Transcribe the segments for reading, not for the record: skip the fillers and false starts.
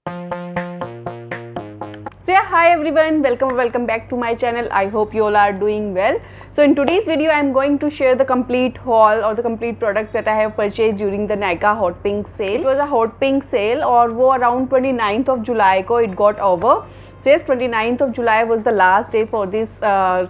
So yeah, hi everyone, welcome back to my channel. I hope you all are doing well. So in today's video I am going to share the complete haul or the complete products that I have purchased during the Nykaa Hot Pink sale. It was a Hot Pink sale और वो around 29th of July को it got over. So yes, 29th of July was the last day for this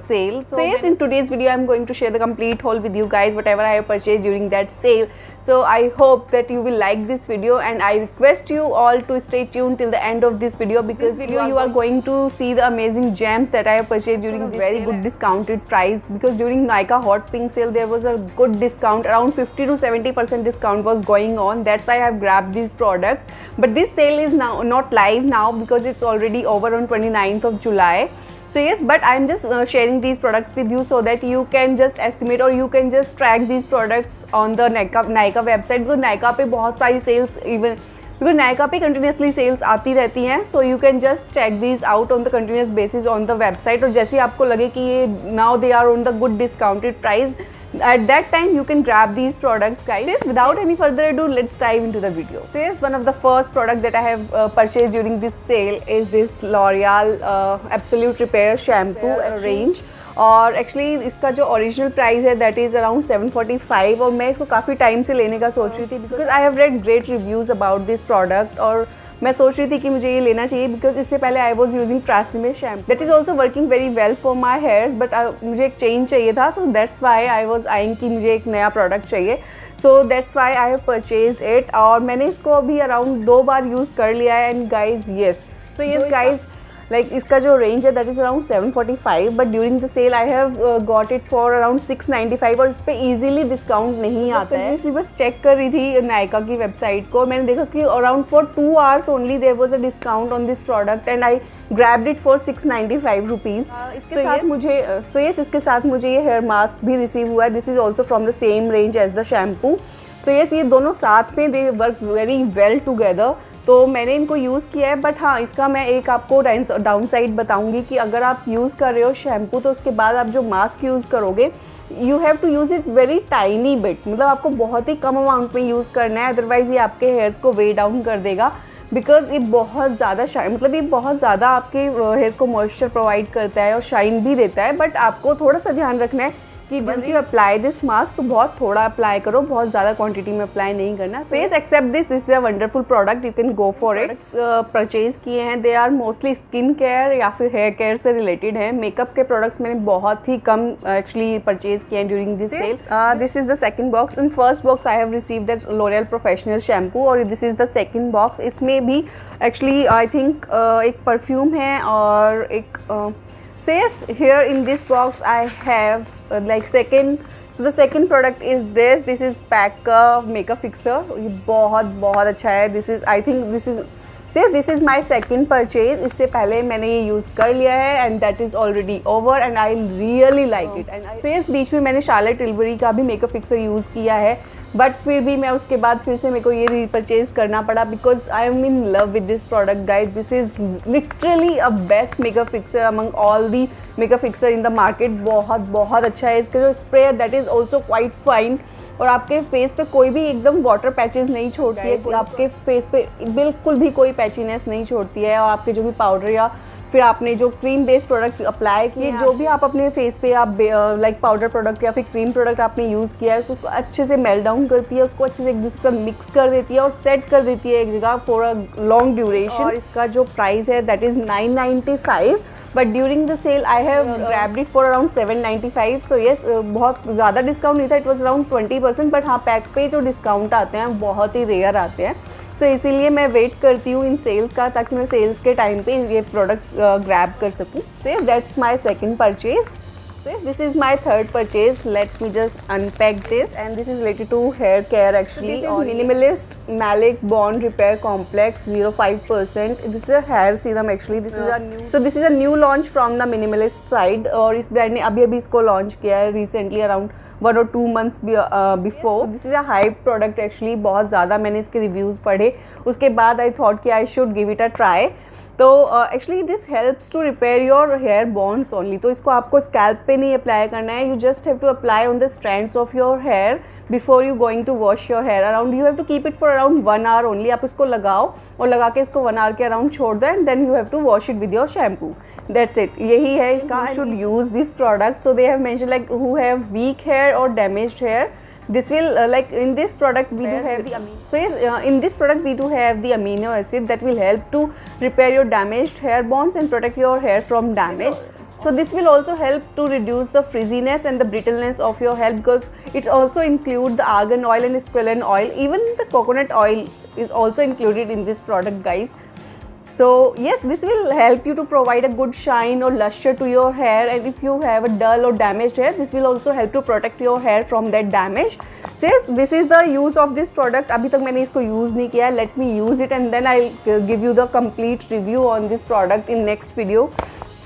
sale. So yes, in today's video I am going to share the complete haul with you guys, whatever I have purchased during that sale. So I hope that you will like this video, and I request you all to stay tuned till the end of this video, because you are going to see the amazing gems that I have purchased during this very good discounted price. Because during Nykaa Hot Pink sale there was a good discount, around 50 to 70% discount was going on. That's why I have grabbed these products. But this sale is now not live now because it's already over on 29th of July. So yes, but I am just sharing these products with you so that you can just estimate or you can just track these products on the Nykaa website, because Nykaa पे बहुत सारी sales even because Nykaa पे continuously sales आती रहती हैं. So you can just check these out on the continuous basis on the website, और जैसे आपको लगे कि ये now they are on the good discounted price, at that time you can grab these products, guys. So yes, without any further ado, let's dive into the video. So yes, one of the first product that I have purchased during this sale is this L'Oreal Absolute Repair shampoo range. और actually इसका जो original price है that is around 745, और मैं इसको काफ़ी time से लेने का सोच रही थी because I have read great reviews about this product, और मैं सोच रही थी कि मुझे ये लेना चाहिए बिकॉज इससे पहले I was using TRESemme shampoo that is also working very well for my hairs, but मुझे एक चेंज चाहिए था, तो that's why I was eyeing कि मुझे एक नया प्रोडक्ट चाहिए. So that's why I have purchase it, और मैंने इसको अभी अराउंड 2 बार यूज़ कर लिया है. And guys yes, so yes guys, like इसका जो रेंज है that is around 745, but during the sale I have got it for around 695, और इस पर ईजिली डिस्काउंट नहीं आता है. इसलिए बस चेक कर रही थी नायका की वेबसाइट को, मैंने देखा कि around for 2 hours only there was a discount on this product, and I grabbed it for 695 rupees. इसके साथ मुझे इसके साथ मुझे ये हेयर मास्क भी रिसीव हुआ है. This is also from the same range as the shampoo. So yes, ये दोनों साथ में they work very well together, तो मैंने इनको यूज़ किया है. बट हाँ, इसका मैं एक आपको डाउन साइड बताऊंगी कि अगर आप यूज़ कर रहे हो शैम्पू, तो उसके बाद आप जो मास्क यूज़ करोगे you have to use it very tiny bit, मतलब आपको बहुत ही कम अमाउंट में यूज़ करना है, अदरवाइज़ ये आपके हेयर्स को वे डाउन कर देगा. बिकॉज ये बहुत ज़्यादा मतलब ये बहुत ज़्यादा आपके हेयर को मॉइस्चर प्रोवाइड करता है और शाइन भी देता है. बट आपको थोड़ा सा ध्यान रखना है कि once you apply this mask तो बहुत थोड़ा अप्लाई करो, बहुत ज़्यादा क्वांटिटी में अप्लाई नहीं करना. So yes, except this is a wonderful product, you can go for it. Purchase किए हैं, they are mostly skin care या फिर हेयर केयर से रिलेटेड है. मेकअप के प्रोडक्ट्स मैंने बहुत ही कम एक्चुअली परचेज किए हैं during this sale. This is the second box. In first box I have received that L'Oreal professional shampoo, और this is the second box. इसमें भी एक्चुअली आई थिंक एक परफ्यूम है और एक so yes, here in this box I have so the second product is this is Pack makeup fixer. ये बहुत अच्छा है. This is my second purchase. इससे पहले मैंने ये यूज़ कर लिया है and that is already over and I really like it. So yes, बीच में मैंने Charlotte Tilbury का भी मेकअप फिक्सर यूज़ किया है, बट फिर भी मैं उसके बाद फिर से मेरे को ये रीपरचेज करना पड़ा because I am in love with this product, guys. This is literally a best makeup fixer among all the makeup fixer in the market. बहुत अच्छा है. इसका जो स्प्रे है that is also quite fine, और आपके फेस पे कोई भी एकदम वाटर पैचेस नहीं छोड़ती है, आपके फेस पे बिल्कुल भी कोई पैचीनेस नहीं छोड़ती है. और आपके जो भी पाउडर या फिर आपने जो क्रीम बेस्ड प्रोडक्ट अप्लाई किए, जो भी आप अपने फेस पे आप लाइक पाउडर प्रोडक्ट या फिर क्रीम प्रोडक्ट आपने यूज़ किया है, उसको अच्छे से मेल्ट डाउन करती है, उसको अच्छे से एक दूसरे पर मिक्स कर देती है और सेट कर देती है एक जगह फॉर अ लॉन्ग ड्यूरेशन. और इसका जो प्राइस है that is 995, but during the sale I have grabbed it for around 795. So yes, बहुत ज़्यादा डिस्काउंट नहीं था, इट वॉज अराउंड 20%, बट हाँ, पैक पे जो डिस्काउंट आते हैं बहुत ही रेयर आते हैं. सो इसीलिए मैं वेट करती हूँ इन सेल्स का, ताकि मैं सेल्स के टाइम पे ये प्रोडक्ट्स ग्रैब कर सकूँ. So that's my second purchase. So this is my third purchase. Let me just unpack this, and this is related to hair care actually. So this is Minimalist Malic Bond Repair Complex 0.5%. This is a hair serum actually. This is a new launch from the Minimalist side, और इस brand ने अभी इसको launch किया है recently around 1 or 2 months before. This is a hype product actually. बहुत ज़्यादा मैंने इसके रिव्यूज़ पढ़े, उसके बाद I thought कि I should give it a try. तो actually this helps to repair your hair bonds only. तो इसको आपको स्कैल्प पे नहीं अप्लाई करना है, you just have to apply on the strands of your hair before you going to wash your hair around. You have to keep it for around 1 hour only. आप इसको लगाओ और लगा के इसको 1 आवर के अराउंड छोड़ दो and then you have to wash it with your shampoo. That's it, यही है इसका। Should use this product. So they have mention like who have weak hair और damaged hair, this will like in this product we do have the amino, so yes, in this product we do have the amino acid that will help to repair your damaged hair bonds and protect your hair from damage. So this will also help to reduce the frizziness and the brittleness of your hair, because it also include the argan oil and squalene oil. Even the coconut oil is also included in this product, guys. So yes, this will help you to provide a good shine or luster to your hair, and if you have a dull or damaged hair, this will also help to protect your hair from that damage. So yes, this is the use of this product. अभी तक मैंने इसको use नहीं किया है. Let me use it and then I'll give you the complete review on this product in next video.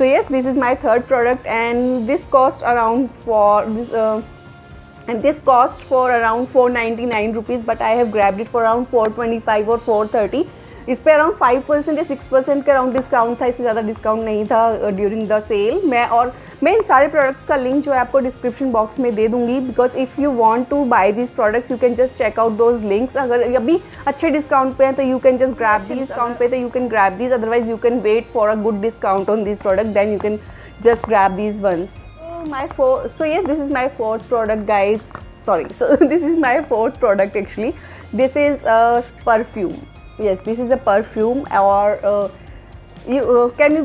So yes, this is my third product and this cost around for around 499 rupees, but I have grabbed it for around 425 or 430. इस पे around 5% या 6% का around discount था, इससे ज़्यादा discount नहीं था during the cell. मैं इन सारे प्रोडक्ट्स का लिंक जो है आपको डिस्क्रिप्शन बॉक्स में दे दूंगी, because if you want to buy this products you can just check out those links. अगर अभी अच्छे डिस्काउंट पे हैं तो you can just grab this, discount पे तो you can grab this, otherwise you can wait for a good discount on this product, then you can just grab this once. So yes, this is my fourth product, guys. Sorry, so this is my fourth product actually. This is a perfume. Yes, this is a perfume, or can you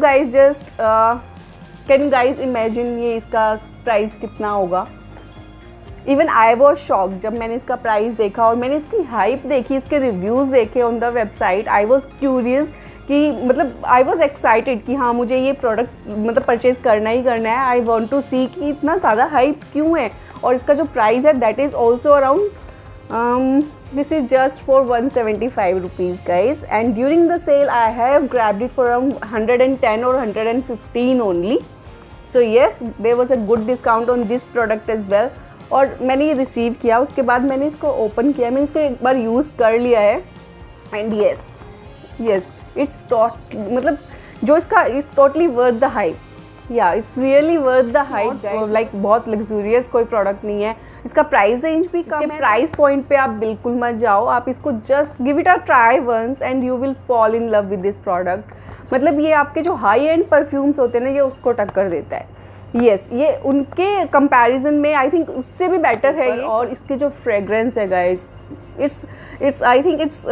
guys imagine ये इसका price कितना होगा? Even I was shocked जब मैंने इसका price देखा और मैंने इसकी हाइप देखी, इसके रिव्यूज़ देखे on the website. I was curious कि मतलब I was excited कि हाँ मुझे ये प्रोडक्ट मतलब परचेज करना ही करना है। I want to see कि इतना ज़्यादा हाइप क्यों है, और इसका जो प्राइस है that is also around this is just for 175 rupees, guys, and during the sale I have grabbed it for around 110 or 115 only. So yes, there was a good discount on this product as well. और मैंने ये receive किया, उसके बाद मैंने इसको open किया, मैंने इसको एक बार यूज़ कर लिया है एंड yes it's मतलब जो इसका it's totally worth the hype. या it's really worth the hype, like बहुत लग्जूरियस कोई प्रोडक्ट नहीं है। इसका प्राइस रेंज भी कम है, प्राइस पॉइंट पे आप बिल्कुल मत जाओ, आप इसको just give it a try once and you will fall in love with this product. मतलब ये आपके जो हाई एंड परफ्यूम्स होते हैं ना, ये उसको टक्कर देता है। येस, ये उनके कंपैरिजन में आई थिंक उससे भी बेटर है ये। और इसके जो फ्रेग्रेंस है guys, it's I think it's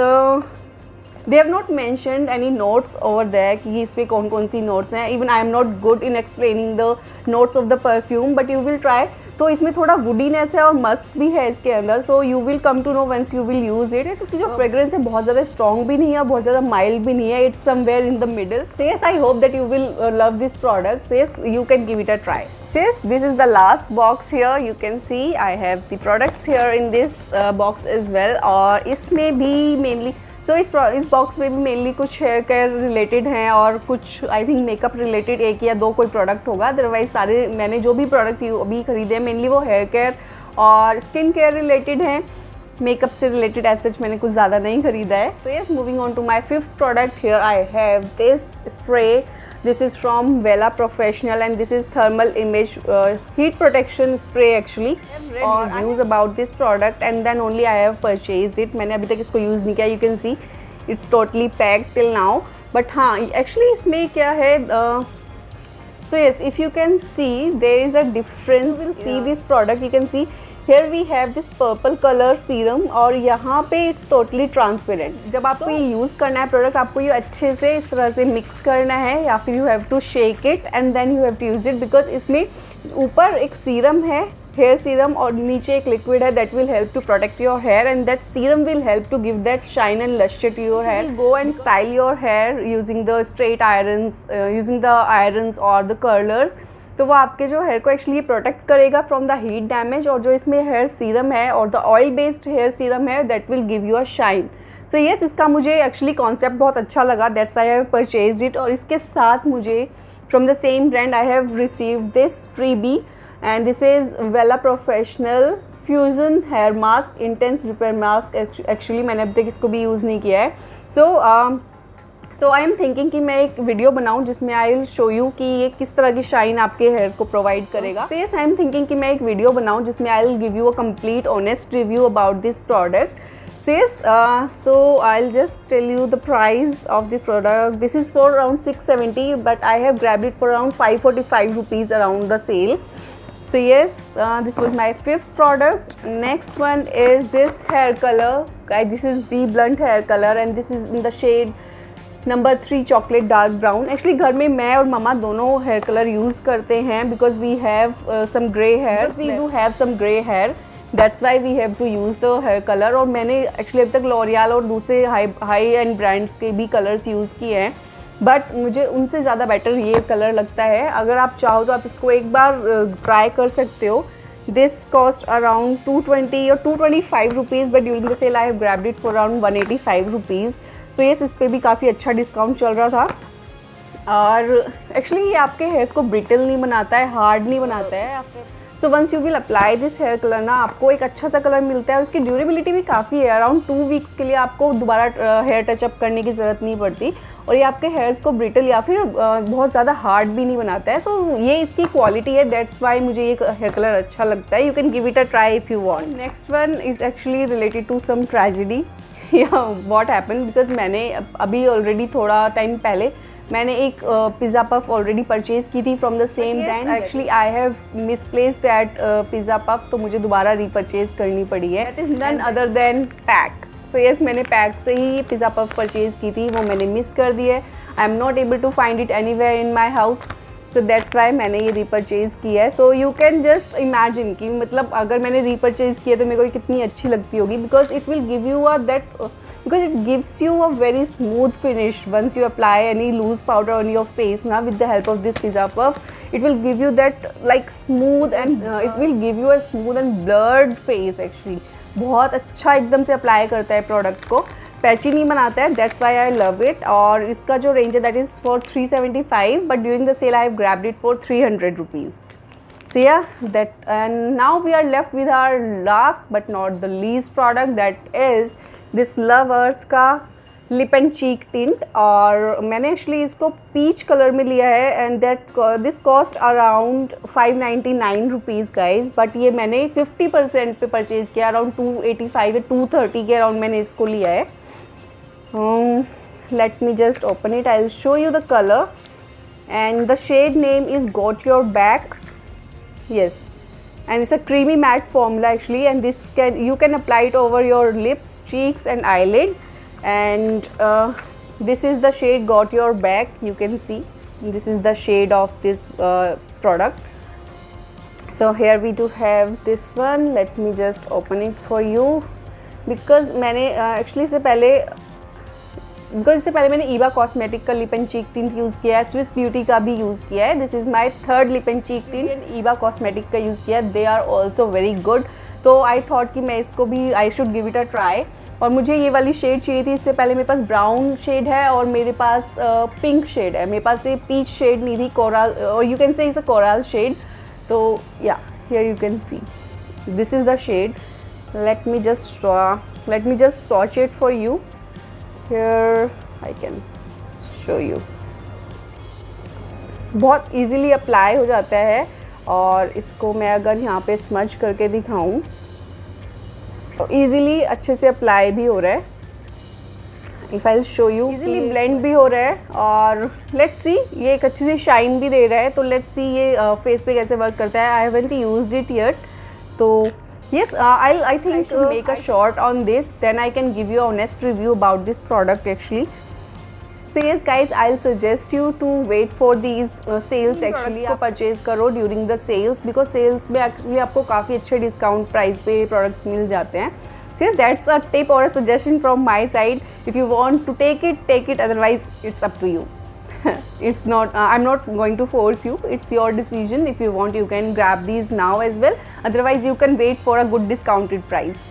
they have not mentioned any notes over there कि इस पे कौन कौन सी notes हैं। even I am not good in explaining the notes of the perfume, but you will try। तो इसमें थोड़ा woodiness है और musk भी है इसके अंदर, so you will come to know once you will use it। इसकी जो fragrance है बहुत ज़्यादा strong भी नहीं है, बहुत ज़्यादा mild भी नहीं है, it's somewhere in the middle। so yes, I hope that you will love this product। so yes, you can give it a try। so yes, this is the last box here, you can see I have the products here in this box as well। और इसमें भी mainly इस box में भी mainly कुछ hair care related हैं और कुछ आई थिंक मेकअप रिलेटेड एक या दो कोई प्रोडक्ट होगा। अदरवाइज सारे मैंने जो भी प्रोडक्ट अभी खरीदे हैं मेनली वो हेयर केयर और स्किन केयर रिलेटेड हैं। मेकअप से रिलेटेड एज सच मैंने कुछ ज़्यादा नहीं खरीदा है। So yes, moving on to my fifth product, here I have this spray. This is from Wella Professional and this is thermal image heat protection spray actually। I have read reviews about this product and then only I have purchased it। मैंने अभी तक इसको use नहीं किया। You can see it's totally packed till now। But हाँ, actually इसमें क्या है, so yes, if you can see there is a difference। You will see this product, you can see here we have this purple color serum और यहाँ पे it's totally transparent। जब आपको ये यूज़ करना है प्रोडक्ट, आपको ये अच्छे से इस तरह से मिक्स करना है या फिर you have to shake it and then you have to use it, because इसमें ऊपर एक सीरम है, हेयर सीरम, और नीचे एक लिक्विड है that will help to protect your hair and that serum will help to give that shine and luster to your hair। Go and style your hair using the straight irons, using the irons or the curlers। तो वो आपके जो hair को actually protect करेगा from the heat damage. और जो इसमें hair serum है और the oil based hair serum है that will give you a shine. So yes, इसका मुझे एक्चुअली कॉन्सेप्ट बहुत अच्छा लगा, that's why I have purchased it. और इसके साथ मुझे from the same brand I have received this freebie and this is Wella professional fusion hair mask, intense repair mask. Actually मैंने अब तक इसको भी यूज़ नहीं किया है। सो आई एम थिंकिंग कि मैं एक वीडियो बनाऊं जिसमें आई विल शो यू कि ये किस तरह की शाइन आपके हेयर को प्रोवाइड करेगा. So yes, I am thinking कि मैं एक वीडियो बनाऊं जिसमें I will give you a complete honest review about this product. So yes, so I'll just tell you the price of the product. This is for around 670, but I have grabbed it for around 545 rupees around the sale. So yes, this was my 5th product. Next one is this hair color. Guys, this is the blunt hair color and this is in the shade number 3 chocolate dark brown. Actually घर में मैं और मम्मा दोनों hair color use करते हैं because we have some grey hair. We do have some grey hair. That's why we have to use the hair color. और मैंने actually अभी तक लॉरियल और दूसरे हाई एंड ब्रांड्स के भी कलर्स यूज़ किए हैं, बट मुझे उनसे ज़्यादा बेटर ये कलर लगता है. अगर आप चाहो तो आप इसको एक बार ट्राई कर सकते हो. दिस कॉस्ट अराउंड 220 और 225 rupees, but during the sale I have grabbed it for around 185 rupees. So yes, इस पर भी काफ़ी अच्छा डिस्काउंट चल रहा था. और एक्चुअली ये आपके हेयर्स को ब्रिटल नहीं बनाता है, हार्ड नहीं बनाता है आपके. So once you will apply this hair colour ना, आपको एक अच्छा सा कलर मिलता है. उसकी ड्यूरेबिलिटी भी काफ़ी है, अराउंड 2 वीक्स के लिए आपको दोबारा हेयर टचअप करने की ज़रूरत नहीं पड़ती. और ये आपके हेयर्स को ब्रिटल या फिर बहुत ज़्यादा हार्ड भी नहीं बनाता है. सो ये इसकी क्वालिटी है, दैट्स वाई मुझे ये हेयर कलर अच्छा लगता है. You can give it a try if you want. Next one is actually related to some tragedy या व्हाट हैपन, बिकॉज मैंने अभी ऑलरेडी थोड़ा टाइम पहले मैंने एक पिज़्ज़ा पफ ऑलरेडी परचेज़ की थी from the same brand. Actually I have misplace that pizza puff, तो मुझे दोबारा रीपरचेज़ करनी पड़ी है. That is none other than pack. So yes, मैंने पैक से ही पिज़्ज़ा पफ परचेज़ की थी, वो मैंने मिस कर दी है. I am not able to find it anywhere in my house, so that's why मैंने ये रीपरचेज़ किया है. So you can just imagine कि मतलब अगर मैंने रीपरचेज़ किया तो मेरे को कितनी अच्छी लगती होगी, because it will give you because it gives you a very smooth finish once you apply any loose powder on your face. Now with the help of this pizza puff, it will give you that like smooth and it will give you a smooth and blurred face actually. बहुत अच्छा एकदम से apply करता है product को, patchy नहीं बनाता है. That's why I love it. और इसका जो रेंज है that is for 375, but during the sale I have grabbed it for 300 rupees. So yeah, that, and now we are left with our last but not the least product, that is this Love Earth का lip and cheek tint. और मैंने actually इसको peach colour में लिया है and that this cost around 599 rupees guys. But ये मैंने 50% पे परचेज़ किया, अराउंड 285 या 230 के अराउंड मैंने इसको लिया है. Let me just open it, I will show you the colour and the shade name is got your back. Yes, and it's a creamy matte formula actually, and this you can apply it over your lips, cheeks and eyelid. And this is the shade Got Your Back. You can see this is the shade of this product. So here we do have this one. Let me just open it for you, because मैंने actually इससे पहले मैंने Eva cosmetic का lip and cheek tint use किया है, Swiss beauty का भी use किया है. This is my 3rd lip and cheek tint and Eva cosmetic का यूज़ किया है. They are also very good. तो आई थॉट कि मैं इसको भी I should give it a try. और मुझे ये वाली शेड चाहिए थी. इससे पहले मेरे पास ब्राउन शेड है और मेरे पास पिंक शेड है. मेरे पास ये पीच शेड नहीं थी, कोरल, और you can say it's a coral shade. तो या here you can see this is the shade. Let me just swatch it for you. Here I can show you. बहुत easily apply हो जाता है. और इसको मैं अगर यहाँ पे स्मज करके दिखाऊं तो easily अच्छे से अप्लाई भी हो रहा है. If I'll show you, easily blend भी हो रहा है. और let's see, ये एक अच्छी सी शाइन भी दे रहा है. तो let's see ये फेस पे कैसे वर्क करता है. I haven't used it yet. तो yes, I think I should make a short on this, then I can give you a honest review about this product actually. So yes guys, I'll suggest you to wait for these sales actually. आपको purchase करो during the sales, because sales में actually आपको काफ़ी अच्छे discount price पे products मिल जाते हैं. So yes, that's a tip or a suggestion from my side. If you want to take it, otherwise it's up to you. It's not I'm not going to force you. It's your decision. If you want, you can grab these now as well. Otherwise you can wait for a good discounted price.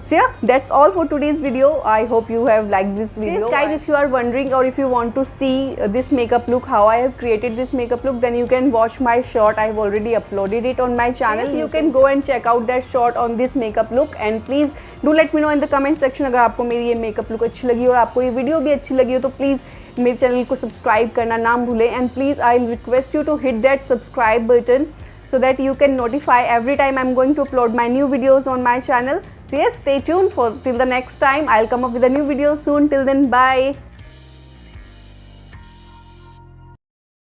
So yeah, that's all for today's video. I hope you have liked this video. So yes, guys, if you are wondering or if you want to see this makeup look, how I have created this makeup look, then you can watch my short. I have already uploaded it on my channel. Yes, you can go and check out that short on this makeup look, and please do let me know in the comment section अगर आपको मेरी ये makeup look अच्छी लगी और आपको ये video भी अच्छी लगी हो तो प्लीज़ मेरे चैनल को सब्सक्राइब करना ना भूलें, and please I request you to hit that subscribe button so that you can notify every time I'm going to upload my new videos on my channel. So yes, stay tuned for till the next time. I'll come up with a new video soon. Till then, bye.